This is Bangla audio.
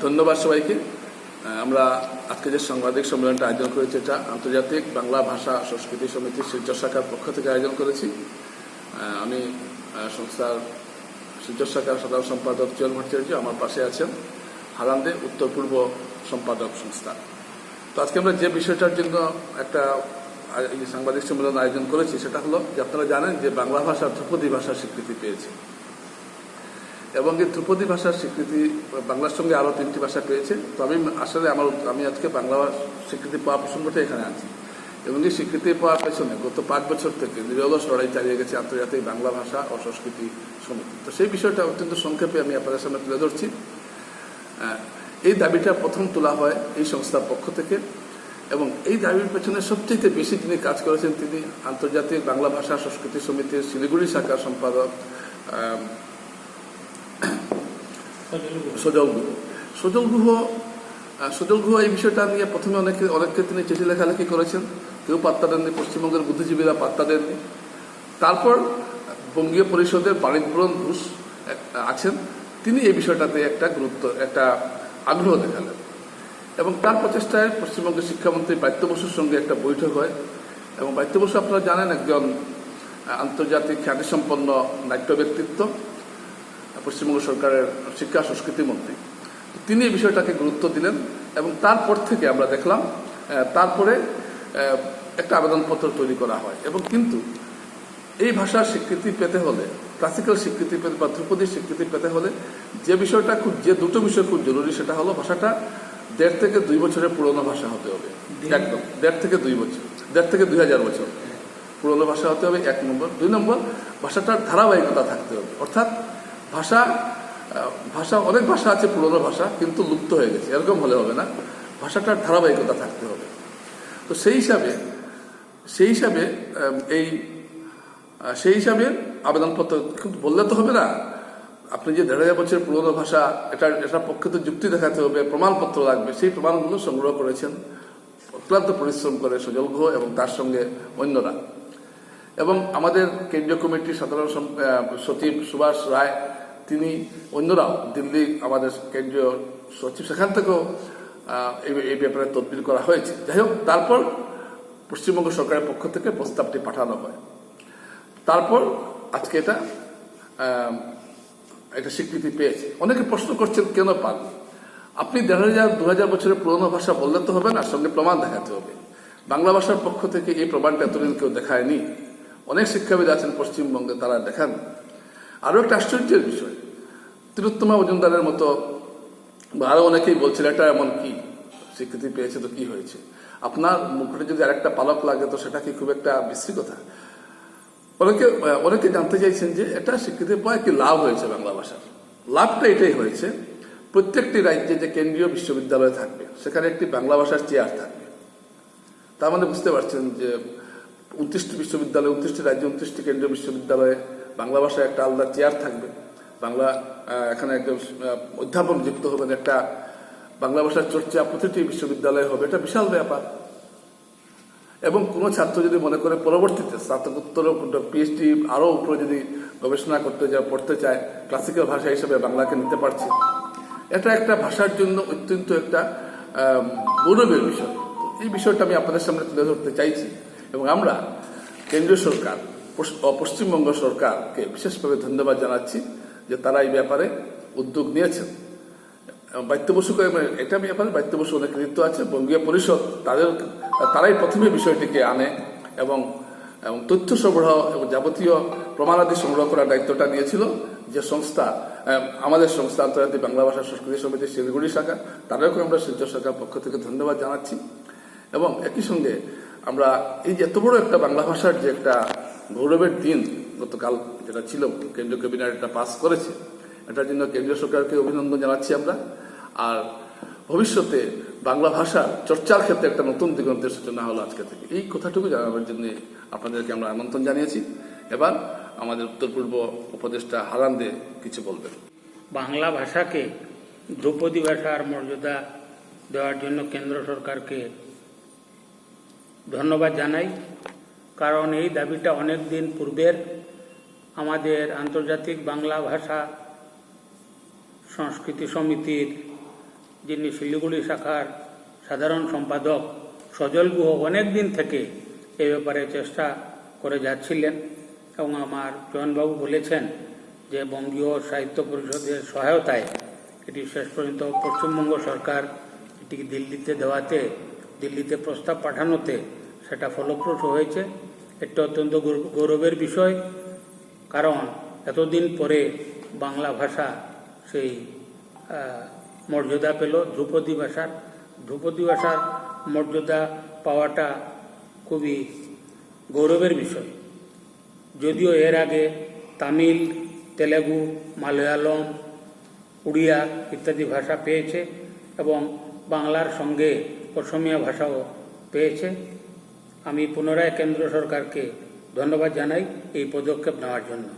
ধন্যবাদ সবাইকে। আমরা আজকে যে সাংবাদিক সম্মেলনটা আয়োজন করেছি এটা আন্তর্জাতিক বাংলা ভাষা সংস্কৃতি সমিতির শিলচর শাখার পক্ষ থেকে আয়োজন করেছি। আমি সংস্থার শিলচর শাখার সাধারণ সম্পাদক চয়ন ভট্টাচার্য, আমার পাশে আছেন হারান্দে উত্তর পূর্ব সম্পাদক সংস্থা। তো আজকে আমরা যে বিষয়টার জন্য একটা সাংবাদিক সম্মেলন আয়োজন করেছি সেটা হলো যে আপনারা জানেন যে বাংলা ভাষা ধ্রুপদী ভাষার স্বীকৃতি পেয়েছে এবং এই ধ্রুপদী ভাষার স্বীকৃতি বাংলার সঙ্গে আরও 3টি ভাষা পেয়েছে। তো আমি আজকে বাংলা স্বীকৃতি পাওয়া প্রসঙ্গটা এখানে আছি এবং এই স্বীকৃতি পাওয়ার পেছনে গত 5 বছর থেকে নিরলস লড়াই চালিয়ে গেছে আন্তর্জাতিক বাংলা ভাষা ও সংস্কৃতি সমিতি। তো সেই বিষয়টা অত্যন্ত সংক্ষেপে আমি আপনাদের সামনে তুলে ধরছি। এই দাবিটা প্রথম তোলা হয় এই সংস্থার পক্ষ থেকে এবং এই দাবির পেছনে সবচেয়ে বেশি যিনি কাজ করেছেন তিনি আন্তর্জাতিক বাংলা ভাষা সংস্কৃতি সমিতির শিলিগুড়ি শাখার সম্পাদক সজল গুহ। এই বিষয়টা নিয়ে প্রথমে অনেককে তিনি চিঠি লেখালেখি করেছেন, কেউ পাত্তা দেননি, পশ্চিমবঙ্গের বুদ্ধিজীবীরা পাত্তা দেননি। তারপর বঙ্গীয় পরিষদের বাণিজ্যবরণ ঘোষ আছেন, তিনি এই বিষয়টাতে একটা আগ্রহ দেখালেন এবং তার প্রচেষ্টায় পশ্চিমবঙ্গের শিক্ষামন্ত্রী ব্রাত্য বসুর সঙ্গে একটা বৈঠক হয় এবং ব্রাত্য বসু আপনারা জানেন একজন আন্তর্জাতিক খ্যাতিসম্পন্ন নাট্য ব্যক্তিত্ব, পশ্চিমবঙ্গ সরকারের শিক্ষা সংস্কৃতি মন্ত্রী। তিনি এই বিষয়টাকে গুরুত্ব দিলেন এবং তারপর থেকে আমরা দেখলাম তারপরে একটা আবেদনপত্র তৈরি করা হয় এবং কিন্তু এই ভাষার স্বীকৃতি পেতে হলে, ক্লাসিক্যাল স্বীকৃতি পেতে বা ধ্রুপদী স্বীকৃতি পেতে হলে যে দুটো বিষয় খুব জরুরি সেটা হলো ভাষাটা 1.5 থেকে 2 বছরের পুরনো ভাষা হতে হবে। একদম 1.5 থেকে 2 বছর, 1.5 থেকে 2000 বছর পুরনো ভাষা হতে হবে, 1 নম্বর। 2 নম্বর, ভাষাটার ধারাবাহিকতা থাকতে হবে, অর্থাৎ ভাষা অনেক ভাষা আছে পুরনো ভাষা কিন্তু লুপ্ত হয়ে গেছে, এরকম হলে হবে না, ভাষাটার ধারাবাহিকতা থাকতে হবে। তো সেই হিসাবে আবেদনপত্র কিন্তু বললে তো হবে না, আপনি যে 1500 বছরের পুরনো ভাষা এটার পক্ষে তো যুক্তি দেখাতে হবে, প্রমাণপত্র লাগবে। সেই প্রমাণগুলো সংগ্রহ করেছেন অক্লান্ত পরিশ্রম করে সজল গুহ এবং তার সঙ্গে অন্যরা। এবং আমাদের কেন্দ্রীয় কমিটির সাধারণ সচিব সুভাষ রায়, তিনি অন্যরাও, দিল্লি আমাদের কেন্দ্রীয় সচিব, সেখান থেকেও এই ব্যাপারে তদবির করা হয়েছে। যাই হোক, তারপর পশ্চিমবঙ্গ সরকারের পক্ষ থেকে প্রস্তাবটি পাঠানো হয়। তারপর আজকে এটা স্বীকৃতি পেয়েছে। অনেকে প্রশ্ন করছেন কেন পান আপনি 1500-2000 বছরের পুরনো ভাষা বললে তো হবে না, সঙ্গে প্রমাণ দেখাতে হবে। বাংলা ভাষার পক্ষ থেকে এই প্রমাণটা এতদিন কেউ দেখায়নি। অনেক শিক্ষাবিদ আছেন পশ্চিমবঙ্গে, তারা দেখান। আরও একটা আশ্চর্যের বিষয়, তিলোত্তমা মজুমদারের মতো বা আরও অনেকেই বলছিল এটা এমন কি স্বীকৃতি পেয়েছে তো কি হয়েছে, আপনার মুখে যদি আরেকটা পালক লাগে তো সেটা কি খুব একটা বিশ্রী কথা? অনেকে জানতে চাইছেন যে এটা স্বীকৃতি পাওয়ায় কি লাভ হয়েছে বাংলা ভাষার। লাভটা এটাই হয়েছে, প্রত্যেকটি রাজ্যে যে কেন্দ্রীয় বিশ্ববিদ্যালয় থাকবে সেখানে একটি বাংলা ভাষার চেয়ার থাকবে। তার মানে বুঝতে পারছেন যে 29টি বিশ্ববিদ্যালয়, 29টি রাজ্যে 29টি কেন্দ্রীয় বিশ্ববিদ্যালয়ে বাংলা ভাষায় একটা আলাদা চেয়ার থাকবে। এখানে একজন অধ্যাপক যুক্ত হবেন, একটা বাংলা ভাষার চর্চা প্রতিটি বিশ্ববিদ্যালয়ে হবে। এটা বিশাল ব্যাপার। এবং কোনো ছাত্র যদি মনে করে পরবর্তীতে স্নাতকোত্তর পিএইচডি আরও উপরে যদি গবেষণা পড়তে চায়, ক্লাসিক্যাল ভাষা হিসেবে বাংলাকে নিতে পারছে, এটা একটা ভাষার জন্য অত্যন্ত একটা গৌরবের বিষয়। এই বিষয়টা আমি আপনাদের সামনে তুলে ধরতে চাইছি এবং আমরা কেন্দ্রীয় সরকার ও পশ্চিমবঙ্গ সরকারকে বিশেষভাবে ধন্যবাদ জানাচ্ছি যে তারা এই ব্যাপারে উদ্যোগ নিয়েছেন। ব্রাত্য বসুকে এটা ব্যাপারে ব্রাত্য বসু অনেক কৃতিত্ব আছে। বঙ্গীয় পরিষদ তারাই প্রথমে বিষয়টিকে আনে এবং তথ্য সরবরাহ এবং যাবতীয় প্রমাণাদি সংগ্রহ করার দায়িত্বটা নিয়েছিল যে সংস্থা, আমাদের সংস্থা আন্তর্জাতিক বাংলা ভাষা সংস্কৃতি সমিতির শিলিগুড়ি শাখা, তাদেরকে আমরা শিলচর শাখার পক্ষ থেকে ধন্যবাদ জানাচ্ছি। এবং একই সঙ্গে আমরা এই যে এত বড় একটা বাংলা ভাষার যে একটা গৌরবের দিন গতকাল যেটা ছিল, কেন্দ্রীয় ক্যাবিনেট এটা পাস করেছে, এটার জন্য কেন্দ্রীয় সরকারকে অভিনন্দন জানাচ্ছি আমরা। আর ভবিষ্যতে বাংলা ভাষা চর্চার ক্ষেত্রে একটা নতুন দিগন্তের সূচনা হলো আজকে থেকে। এই কথাটুকু জানাবার জন্য আপনাদেরকে আমরা আমন্ত্রণ জানিয়েছি। এবার আমাদের উত্তর পূর্ব উপদেষ্টা হারান্দে কিছু বলবেন। বাংলা ভাষাকে ধ্রুপদী ভাষার মর্যাদা দেওয়ার জন্য কেন্দ্র সরকারকে ধন্যবাদ জানাই, কারণ এই দাবিটা অনেক দিন পূর্বের আমাদের আন্তর্জাতিক বাংলা ভাষা সংস্কৃতি সমিতির যিনি শিলিগুড়ি শাখার সাধারণ সম্পাদক সজল গুহ অনেক দিন থেকে এ ব্যাপারে চেষ্টা করে যাচ্ছিলেন এবং আমার জয়নবাবু বলেছেন যে বঙ্গীয় সাহিত্য পরিষদের সহায়তায় এটি শেষ পর্যন্ত পশ্চিমবঙ্গ সরকার এটিকে দিল্লিতে প্রস্তাব পাঠানোতে সেটা ফলপ্রসূ হয়েছে। এটা অত্যন্ত গৌরবের বিষয়, কারণ এতদিন পরে বাংলা ভাষা সেই মর্যাদা পেল ধ্রুপদী ভাষার মর্যাদা পাওয়াটা খুবই গৌরবের বিষয়। যদিও এর আগে তামিল, তেলেগু, মালয়ালম, উড়িয়া ইত্যাদি ভাষা পেয়েছে এবং বাংলার সঙ্গে অসমীয়া ভাষাও পেয়েছে। আমি পুনরায় কেন্দ্র সরকারকে ধন্যবাদ জানাই এই পদক্ষেপ নেওয়ার জন্য।